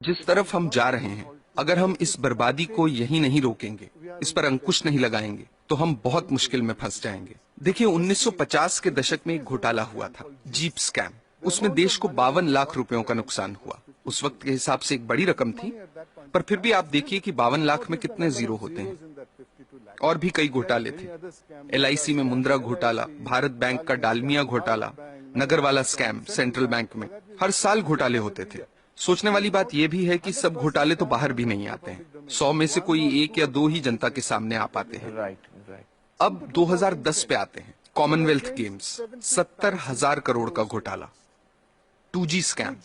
जिस तरफ हम जा रहे हैं, अगर हम इस बर्बादी को यहीं नहीं रोकेंगे, इस पर अंकुश नहीं लगाएंगे, तो हम बहुत मुश्किल में फंस जाएंगे। देखिए, 1950 के दशक में एक घोटाला हुआ था, जीप स्कैम। उसमें देश को 52 लाख रुपयों का नुकसान हुआ। उस वक्त के हिसाब से एक बड़ी रकम थी, पर फिर भी आप देखिए कि 52 लाख में कितने जीरो होते हैं। और भी कई घोटाले थे। LIC में मुंद्रा घोटाला, भारत बैंक का डालमिया घोटाला, नगर वाला स्कैम सेंट्रल बैंक में। हर साल घोटाले होते थे। सोचने वाली बात यह भी है कि सब घोटाले तो बाहर भी नहीं आते हैं। 100 में से कोई 1 या 2 ही जनता के सामने आ पाते हैं। अब 2010 पे आते हैं। कॉमनवेल्थ गेम्स, 70,000 करोड़ का घोटाला। 2G scam,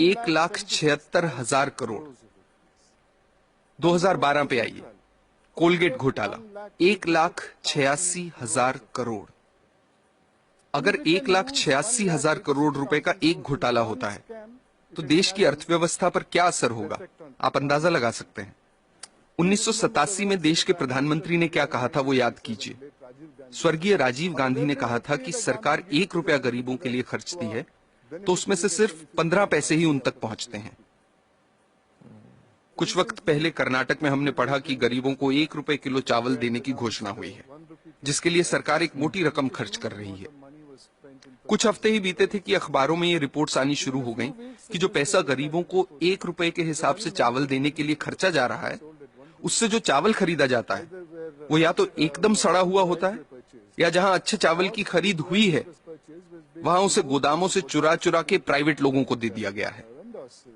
1,76,000 crore. 2012 पे आइए, कोलगेट घोटाला, 1,86,000 करोड़। अगर 1,86,000 करोड़ रुपए का एक घोटाला होता है, तो देश की अर्थव्यवस्था पर क्या असर होगा, आप अंदाजा लगा सकते हैं। 1987 में देश के प्रधानमंत्री ने क्या कहा था, वो याद कीजिए। स्वर्गीय राजीव गांधी ने कहा था कि सरकार 1 रुपया गरीबों के लिए खर्चती है, तो उसमें से सिर्फ 15 पैसे ही उन तक पहुंचते हैं। कुछ वक्त पहले कर्नाटक में हमने पढ़ा कि गरीबों को 1 रुपए किलो चावल देने की घोषणा हुई है, जिसके लिए सरकार एक मोटी रकम खर्च कर रही है। कुछ हफ्ते ही बीते थे कि अखबारों में ये रिपोर्ट्स आनी शुरू हो गईं कि जो पैसा गरीबों को 1 रुपए के हिसाब से चावल देने के लिए खर्चा जा रहा है, उससे जो चावल खरीदा जाता है, वो या तो एकदम सड़ा हुआ होता है, या जहां अच्छे चावल की खरीद हुई है, वहां उसे गोदामों से चुरा चुरा के प्राइवेट लोगों को दे दिया गया है।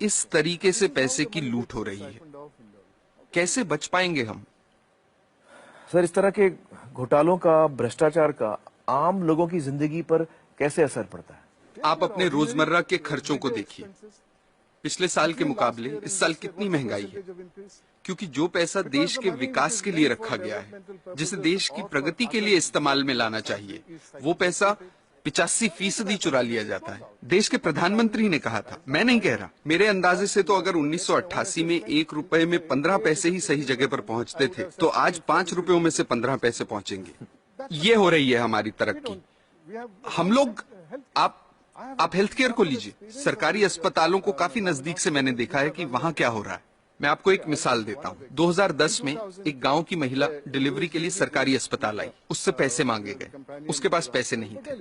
इस तरीके से पैसे की लूट हो रही है। कैसे बच पाएंगे हम? सर, इस तरह के घोटालों का, भ्रष्टाचार का आम लोगों की जिंदगी पर कैसे असर पड़ता है? आप अपने रोजमर्रा के खर्चों को देखिए। पिछले साल के मुकाबले इस साल कितनी महंगाई है, क्योंकि जो पैसा देश के विकास के लिए रखा गया है, जिसे देश की प्रगति के लिए इस्तेमाल में लाना चाहिए, वो पैसा 85% चुरा लिया जाता है। देश के प्रधानमंत्री ने कहा था, मैं नहीं कह रहा, मेरे अंदाजे से तो अगर 1988 में 1 रुपए में 15 पैसे ही सही जगह पर पहुंचते थे, तो आज 5 रुपयों में से 15 पैसे पहुंचेंगे। ये हो रही है हमारी तरक्की। हम लोग, आप हेल्थ केयर को लीजिए। सरकारी अस्पतालों को काफी नजदीक से मैंने देखा है कि वहां क्या हो रहा है। मैं आपको एक मिसाल देता हूँ। 2010 में एक गांव की महिला डिलीवरी के लिए सरकारी अस्पताल आई। उससे पैसे मांगे गए, उसके पास पैसे नहीं थे।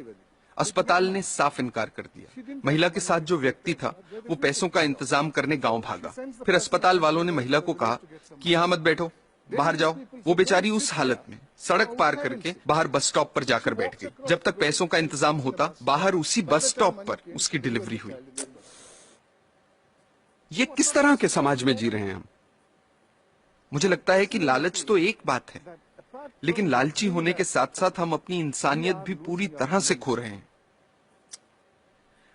अस्पताल ने साफ इनकार कर दिया। महिला के साथ जो व्यक्ति था, वो पैसों का इंतजाम करने गांव भागा। फिर अस्पताल वालों ने महिला को कहा कि यहाँ मत बैठो, बाहर जाओ। वो बेचारी उस हालत में सड़क पार करके बाहर बस स्टॉप पर जाकर बैठ गई। जब तक पैसों का इंतजाम होता, बाहर उसी बस स्टॉप पर उसकी डिलीवरी हुई। ये किस तरह के समाज में जी रहे हैं हम? मुझे लगता है कि लालच तो एक बात है, लेकिन लालची होने के साथ साथ हम अपनी इंसानियत भी पूरी तरह से खो रहे हैं।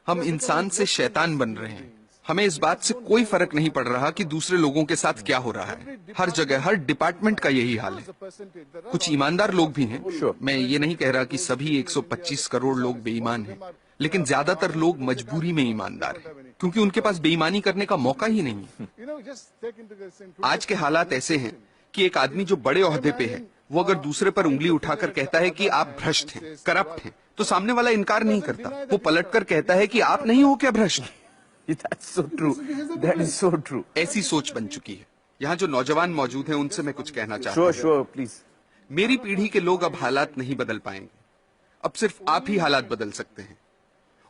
हम इंसान से शैतान बन रहे हैं। हमें इस बात से कोई फर्क नहीं पड़ रहा कि दूसरे लोगों के साथ क्या हो रहा है। हर जगह, हर डिपार्टमेंट का यही हाल है। कुछ ईमानदार लोग भी हैं। मैं ये नहीं कह रहा कि सभी 125 करोड़ लोग बेईमान हैं, लेकिन ज्यादातर लोग मजबूरी में ईमानदार हैं, क्योंकि उनके पास बेईमानी करने का मौका ही नहीं है। आज के हालात ऐसे हैं कि एक आदमी जो बड़े ओहदे पे है, वो अगर दूसरे पर उंगली उठाकर कहता है कि आप भ्रष्ट हैं, करप्ट हैं, तो सामने वाला इनकार नहीं करता। वो पलटकर कहता है कि आप नहीं हो क्या भ्रष्ट? That's so true. That is so true. ऐसी सोच बन चुकी है। यहाँ जो नौजवान मौजूद हैं, उनसे मैं कुछ कहना चाहता हूँ। Sure, please. मेरी पीढ़ी के लोग अब हालात नहीं बदल पाएंगे। अब सिर्फ आप ही हालात बदल सकते हैं।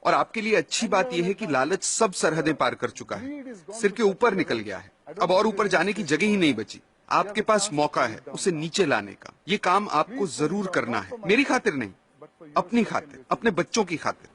और आपके लिए अच्छी बात यह है कि लालच सब सरहदें पार कर चुका है, सिर के ऊपर निकल गया है। अब और ऊपर जाने की जगह ही नहीं बची। आपके पास मौका है उसे नीचे लाने का। ये काम आपको जरूर करना है, मेरी खातिर नहीं, अपनी खातिर, अपने बच्चों की खातिर।